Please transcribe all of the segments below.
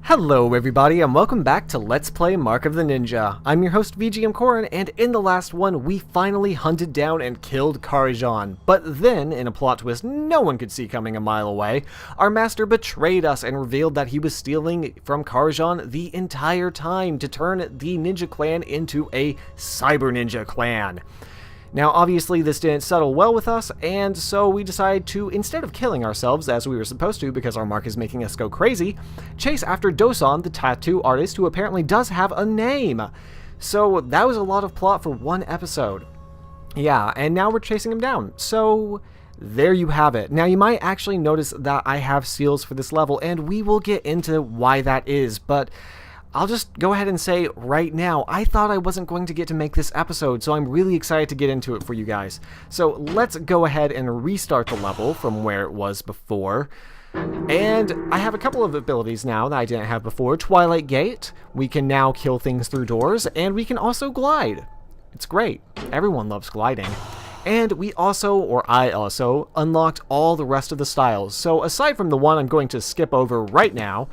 Hello everybody and welcome back to Let's Play Mark of the Ninja. I'm your host VGMKoren, and in the last one we finally hunted down and killed Karajan. But then, in a plot twist no one could see coming a mile away, our master betrayed us and revealed that he was stealing from Karajan the entire time to turn the ninja clan into a cyber ninja clan. Now, obviously, this didn't settle well with us, and so we decided to, instead of killing ourselves as we were supposed to because our mark is making us go crazy, chase after Dosan, the tattoo artist, who apparently does have a name. So that was a lot of plot for one episode. Yeah, and now we're chasing him down. So there you have it. Now, you might actually notice that I have seals for this level, and we will get into why that is, but I'll just go ahead and say right now, I thought I wasn't going to get to make this episode, so I'm really excited to get into it for you guys. So let's go ahead and restart the level from where it was before. And I have a couple of abilities now that I didn't have before. Twilight Gate, we can now kill things through doors, and we can also glide. It's great. Everyone loves gliding. And we also, or I also, unlocked all the rest of the styles. So aside from the one I'm going to skip over right now,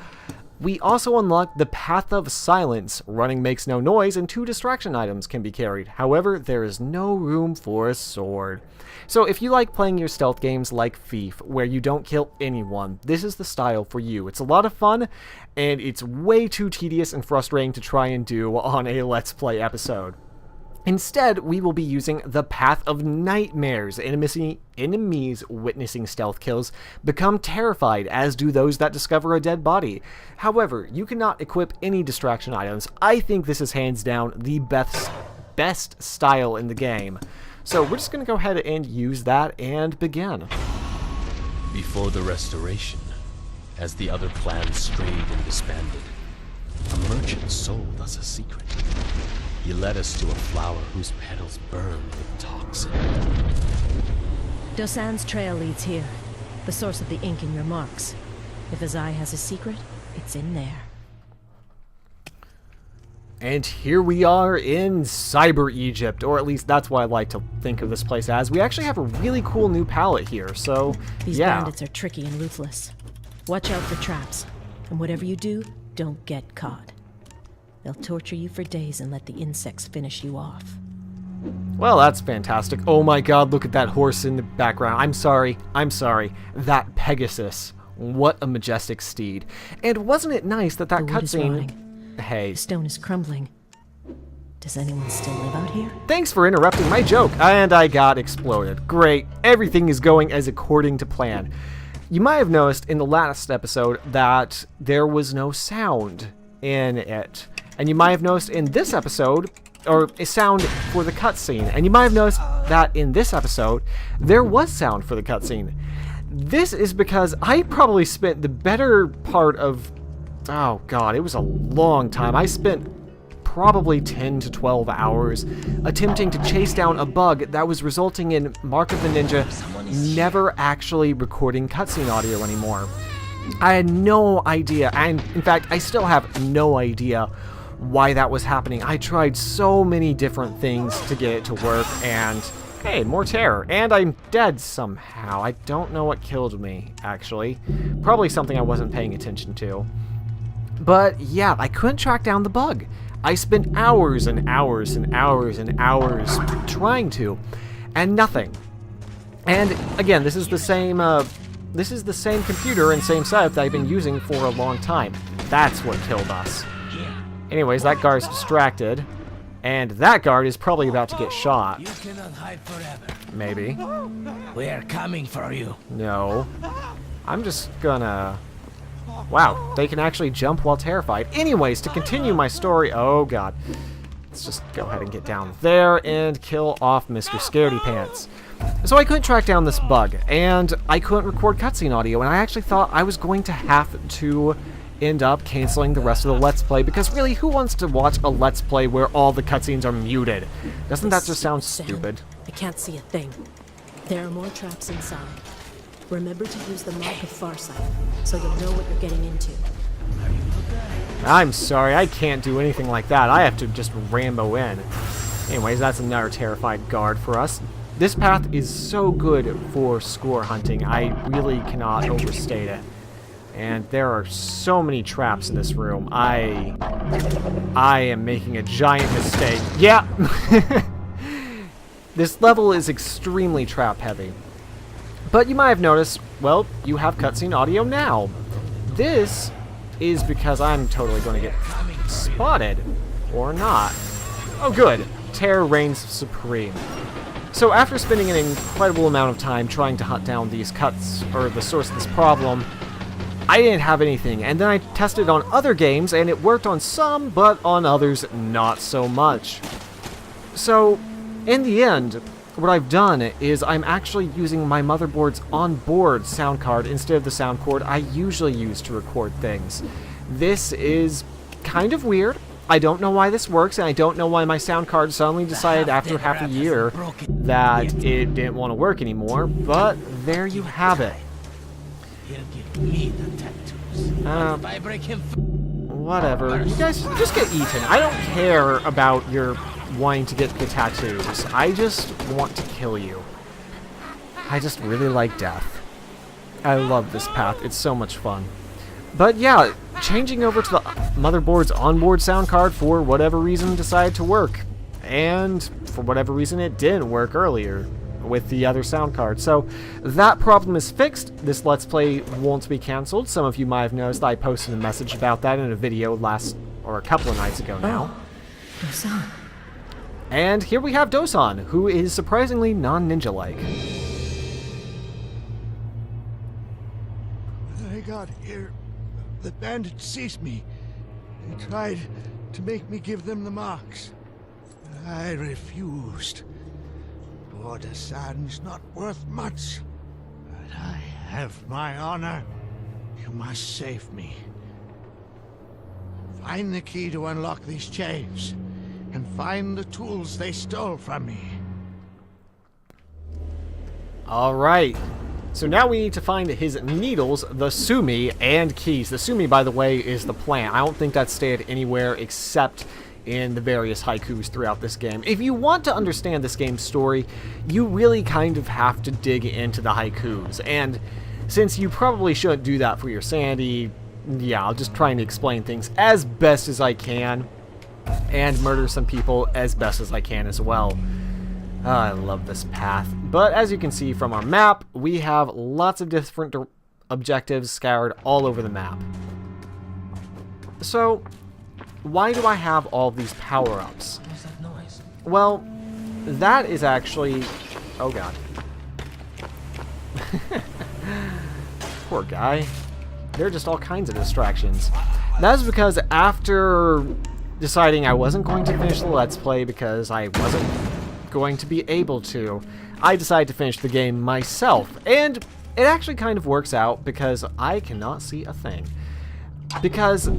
we also unlocked the Path of Silence. Running makes no noise, and 2 distraction items can be carried. However, there is no room for a sword. So if you like playing your stealth games like Thief, where you don't kill anyone, this is the style for you. It's a lot of fun, and it's way too tedious and frustrating to try and do on a Let's Play episode. Instead, we will be using the Path of Nightmares. Enemies witnessing stealth kills become terrified, as do those that discover a dead body. However, you cannot equip any distraction items. I think this is hands down the best style in the game. So we're just going to go ahead and use that and begin. Before the restoration, as the other clans strayed and disbanded, a merchant sold us a secret. He led us to a flower whose petals burned with toxin. Dosan's trail leads here, the source of the ink in your marks. If Azai has a secret, it's in there. And here we are in Cyber Egypt, or at least that's what I like to think of this place as. We actually have a really cool new palette here, so These yeah. bandits are tricky and ruthless. Watch out for traps, and whatever you do, don't get caught. They'll torture you for days and let the insects finish you off. Well, that's fantastic. Oh my god, look at that horse in the background. I'm sorry. That Pegasus. What a majestic steed. And wasn't it nice that The wood is cutscene... rotting. Hey. The stone is crumbling. Does anyone still live out here? Thanks for interrupting my joke. And I got exploded. Great. Everything is going as according to plan. You might have noticed in the last episode that there was no sound in it. And you might have noticed in this episode, or a sound for the cutscene. And you might have noticed that in this episode, there was sound for the cutscene. This is because I probably spent the better part of, oh god, it was a long time. I spent probably 10 to 12 hours attempting to chase down a bug that was resulting in Mark of the Ninja never actually recording cutscene audio anymore. I had no idea, and in fact, I still have no idea why that was happening. I tried so many different things to get it to work, and hey, more terror. And I'm dead somehow. I don't know what killed me, actually. Probably something I wasn't paying attention to. But yeah, I couldn't track down the bug. I spent hours and hours and hours and hours trying to, and nothing. And again, this is the same computer and same setup that I've been using for a long time. That's what killed us. Anyways, that guard's distracted, and that guard is probably about to get shot. You cannot hide forever. Maybe. We are coming for you. No. I'm just gonna... Wow, they can actually jump while terrified. Anyways, to continue my story... Oh, God. Let's just go ahead and get down there and kill off Mr. Scaredy Pants. So I couldn't track down this bug, and I couldn't record cutscene audio, and I actually thought I was going to have to end up canceling the rest of the Let's Play, because really, who wants to watch a Let's Play where all the cutscenes are muted? Doesn't that just sound stupid? I can't see a thing. There are more traps inside. Remember to use the mark of Farsight, so you'll know what you're getting into. I'm sorry, I can't do anything like that. I have to just Rambo in. Anyways, that's another terrified guard for us. This path is so good for score hunting. I really cannot overstate it. And there are so many traps in this room. I am making a giant mistake. Yeah! This level is extremely trap heavy. But you might have noticed, well, you have cutscene audio now. This is because I'm totally going to get spotted. Or not. Oh good. Terror reigns supreme. So after spending an incredible amount of time trying to hunt down these cuts, or the source of this problem, I didn't have anything, and then I tested on other games, and it worked on some, but on others, not so much. So, in the end, what I've done is I'm actually using my motherboard's onboard sound card instead of the sound cord I usually use to record things. This is kind of weird. I don't know why this works, and I don't know why my sound card suddenly decided after half a year that it didn't want to work anymore, but there you have it. He'll give me the tattoos. If I break him, Whatever. You guys just get eaten. I don't care about your wanting to get the tattoos. I just want to kill you. I just really like death. I love this path. It's so much fun. But yeah, changing over to the motherboard's onboard sound card for whatever reason decided to work. And for whatever reason it didn't work earlier with the other sound card. So that problem is fixed. This Let's Play won't be cancelled. Some of you might have noticed I posted a message about that in a video a couple of nights ago now. Oh, Dosan. And here we have Dosan, who is surprisingly non-ninja-like. When I got here, the bandits seized me and tried to make me give them the marks. I refused. Border Sand's not worth much, but I have my honor. You must save me. Find the key to unlock these chains, and find the tools they stole from me. Alright, so now we need to find his needles, the sumi, and keys. The sumi, by the way, is the plant. I don't think that's stated anywhere except in the various haikus throughout this game. If you want to understand this game's story, you really kind of have to dig into the haikus. And since you probably shouldn't do that for your sanity, yeah, I'll just try and explain things as best as I can, and murder some people as best as I can as well. I love this path. But as you can see from our map, we have lots of different objectives scattered all over the map. So, why do I have all these power-ups? what was that noise? Well, that is actually... Oh god. Poor guy. There are just all kinds of distractions. That's because after deciding I wasn't going to finish the Let's Play because I wasn't going to be able to, I decided to finish the game myself. And it actually kind of works out because I cannot see a thing. Because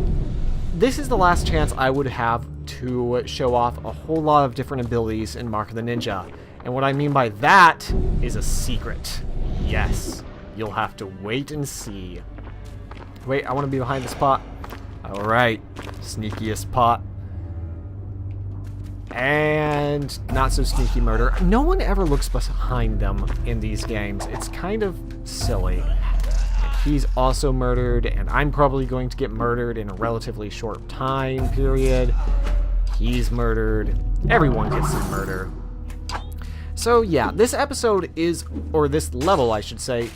this is the last chance I would have to show off a whole lot of different abilities in Mark of the Ninja. And what I mean by that is a secret. Yes, you'll have to wait and see. Wait, I want to be behind this pot. Alright, sneakiest pot. And not so sneaky murder. No one ever looks behind them in these games. It's kind of silly. He's also murdered, and I'm probably going to get murdered in a relatively short time period. He's murdered. Everyone gets some murder. So yeah, this episode is, or this level I should say,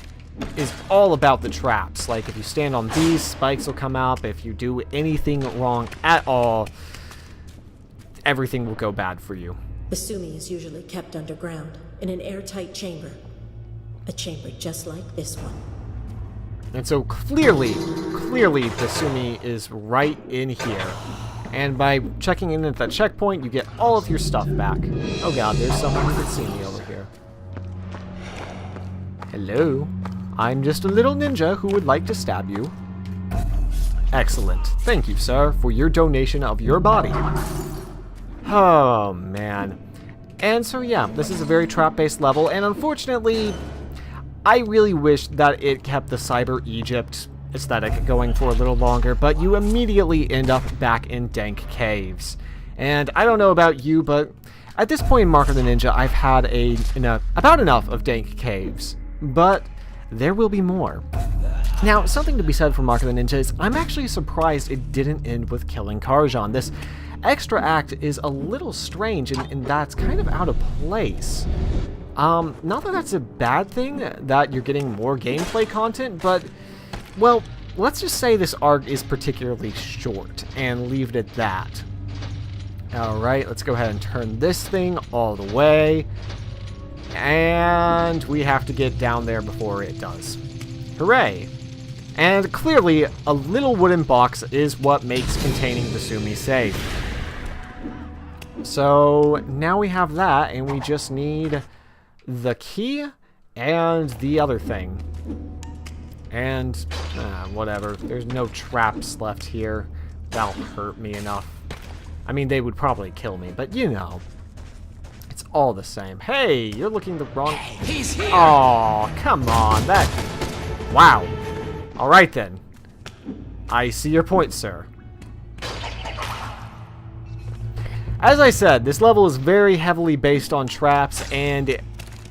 is all about the traps. Like if you stand on these, spikes will come up. If you do anything wrong at all, everything will go bad for you. The sumi is usually kept underground, in an airtight chamber. A chamber just like this one. And so clearly the sumi is right in here. And by checking in at that checkpoint, you get all of your stuff back. Oh god, there's someone who can see me over here. Hello? I'm just a little ninja who would like to stab you. Excellent. Thank you, sir, for your donation of your body. Oh, man. And so yeah, this is a very trap-based level, and unfortunately, I really wish that it kept the Cyber Egypt aesthetic going for a little longer, but you immediately end up back in dank caves. And I don't know about you, but at this point in Mark of the Ninja, I've had about enough of dank caves. But there will be more. Now, something to be said for Mark of the Ninja is I'm actually surprised it didn't end with killing Karajan. This extra act is a little strange, and that's kind of out of place. Not that that's a bad thing, that you're getting more gameplay content, but, well, let's just say this arc is particularly short, and leave it at that. Alright, let's go ahead and turn this thing all the way, and we have to get down there before it does. Hooray! And clearly, a little wooden box is what makes containing the Sumi safe. So, now we have that, and we just need the key and the other thing. And, whatever. There's no traps left here. That'll hurt me enough. I mean, they would probably kill me, but you know. It's all the same. Hey, you're looking the wrong... He's here! Oh, come on. That... Wow. Alright then. I see your point, sir. As I said, this level is very heavily based on traps, and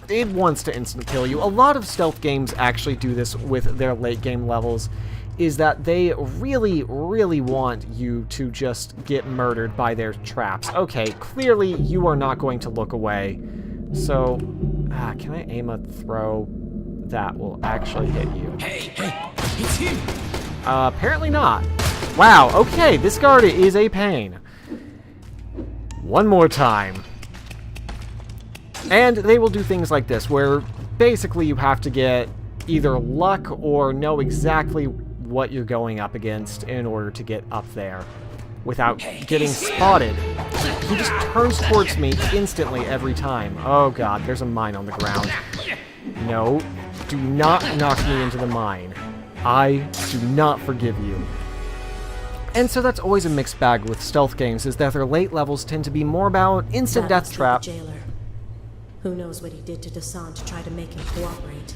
it wants to instant kill you. A lot of stealth games actually do this with their late game levels, is that they really, really want you to just get murdered by their traps. Okay, clearly you are not going to look away. So, can I aim a throw that will actually hit you? Hey, it's him! Apparently not. Wow, okay, this guard is a pain. One more time. And they will do things like this, where basically you have to get either luck or know exactly what you're going up against in order to get up there without getting spotted. He just turns towards me instantly every time. Oh god, there's a mine on the ground. No, do not knock me into the mine. I do not forgive you. And so that's always a mixed bag with stealth games, is that their late levels tend to be more about instant death trap. The jailer. Who knows what he did to Dasan to try to make him cooperate.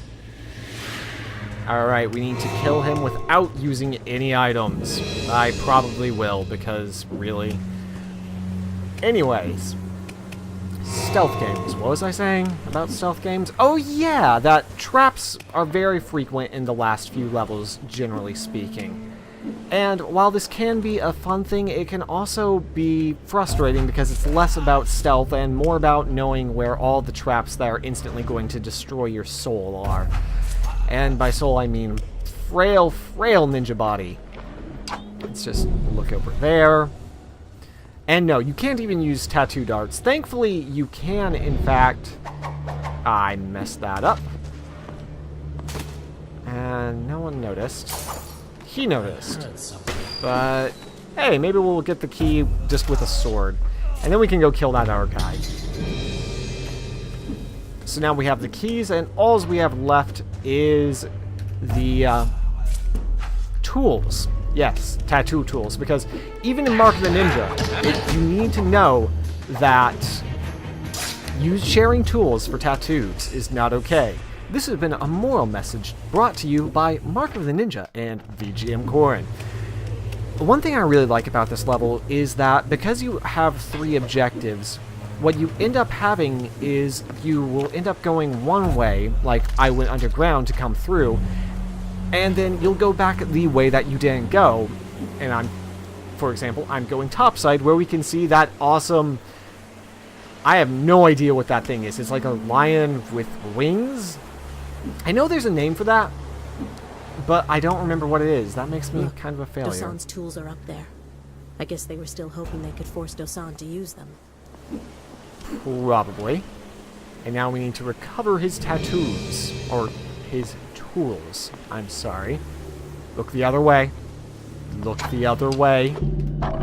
Alright, we need to kill him without using any items. I probably will, because, really. Anyways. Stealth games. What was I saying about stealth games? Oh yeah, that traps are very frequent in the last few levels, generally speaking. And while this can be a fun thing, it can also be frustrating because it's less about stealth and more about knowing where all the traps that are instantly going to destroy your soul are. And by soul, I mean frail, frail ninja body. Let's just look over there. And no, you can't even use tattoo darts. Thankfully, you can, in fact... I messed that up. And no one noticed. He noticed. But, hey, maybe we'll get the key just with a sword. And then we can go kill that other guy. So now we have the keys, and all we have left is the tools. Yes, tattoo tools. Because even in Mark of the Ninja, you need to know that sharing tools for tattoos is not okay. This has been a moral message brought to you by Mark of the Ninja and VGMKoren. One thing I really like about this level is that because you have 3 objectives, what you end up having is you will end up going one way, like I went underground to come through, and then you'll go back the way that you didn't go. And for example, I'm going topside where we can see that awesome... I have no idea what that thing is. It's like a lion with wings? I know there's a name for that, but I don't remember what it is. That makes me kind of a failure. Dosan's tools are up there. I guess they were still hoping they could force Dosan to use them. Probably. And now we need to recover his tattoos. Or his tools. I'm sorry. Look the other way. Look the other way.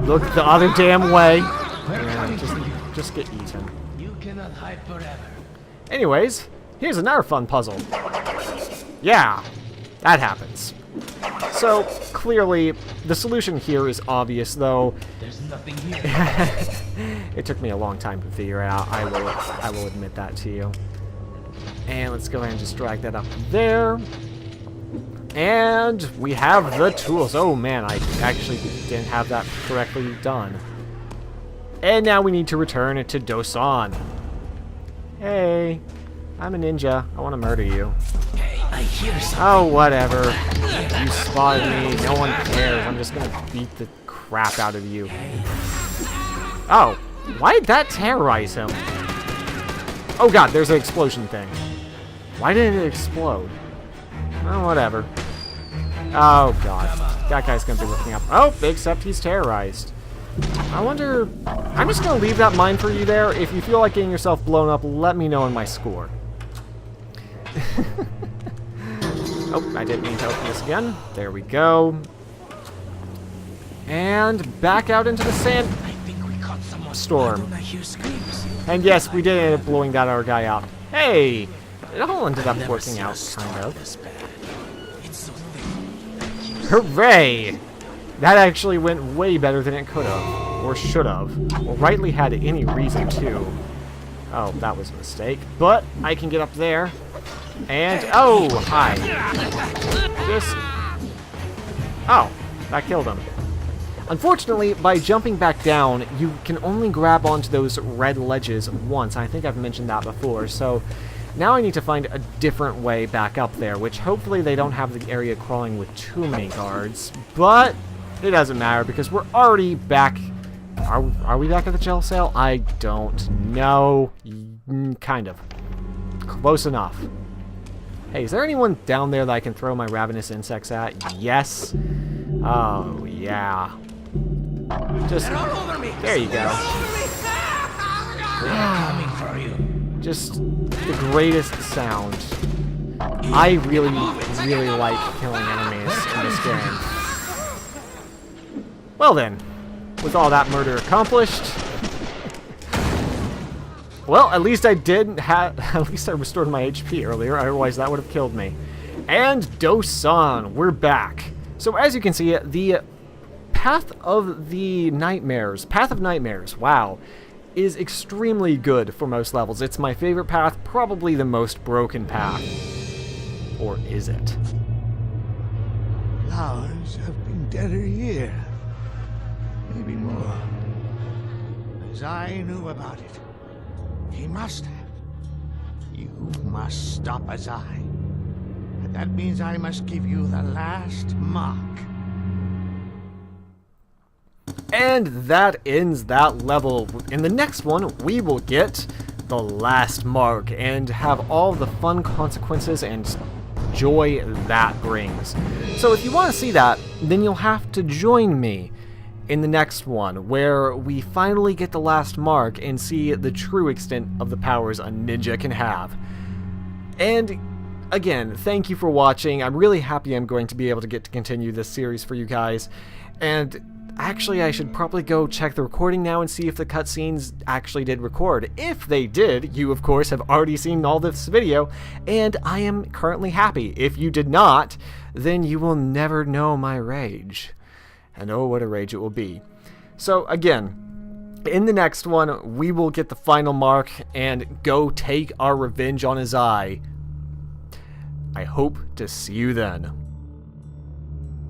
Look the other damn way. Yeah, just get eaten. You cannot hide forever. Anyways, here's another fun puzzle. Yeah, that happens. So, clearly, the solution here is obvious, though. There's nothing here. It took me a long time to figure out. I will admit that to you. And let's go ahead and just drag that up there. And we have the tools. Oh man, I actually didn't have that correctly done. And now we need to return it to Dosan. Hey, I'm a ninja. I want to murder you. Hey, I hear something. Oh, whatever. You spotted me. No one cares. I'm just gonna beat the crap out of you. Oh, why did that terrorize him? Oh god, there's an explosion thing. Why didn't it explode? Oh, whatever. Oh god, that guy's gonna be looking up. Oh, except he's terrorized. I wonder... I'm just gonna leave that mine for you there. If you feel like getting yourself blown up, let me know in my score. Oh, I didn't mean to open this again. There we go. And back out into the I think we caught someone. storm. Why don't I hear screams? And yes, we did end up blowing that other guy out. Hey! It all ended up Never working seen a out, storm kind of. this bad. It's so thick. It keeps Hooray! That actually went way better than it could have. Or should have. Or rightly had any reason to. Oh, that was a mistake. But I can get up there. And... oh, hi. Just... oh, that killed him. Unfortunately, by jumping back down, you can only grab onto those red ledges once. I think I've mentioned that before, so now I need to find a different way back up there, which hopefully they don't have the area crawling with too many guards, but it doesn't matter because we're already back. Are we back at the jail cell? I don't know. Kind of. Close enough. Hey, is there anyone down there that I can throw my ravenous insects at? Yes. Oh, yeah. Just, They're all over me. there you go. They're coming for you. Just the greatest sound. I really, really like killing enemies in this game. Well then, with all that murder accomplished, well, at least I did have, at least I restored my HP earlier, otherwise that would have killed me. And Dosan, we're back. So as you can see, the Path of Nightmares, wow, is extremely good for most levels. It's my favorite path, probably the most broken path. Or is it? Flowers have been dead a year. Maybe more. As I knew about it. He must have. You must stop Azai. And that means I must give you the last mark. And that ends that level. In the next one, we will get the last mark and have all the fun consequences and joy that brings. So if you want to see that, then you'll have to join me in the next one, where we finally get the last mark and see the true extent of the powers a ninja can have. And again, thank you for watching. I'm really happy I'm going to be able to get to continue this series for you guys. And actually, I should probably go check the recording now and see if the cutscenes actually did record. If they did, you of course have already seen all this video, and I am currently happy. If you did not, then you will never know my rage. And oh, what a rage it will be. So again, in the next one, we will get the final mark and go take our revenge on Azai. I hope to see you then.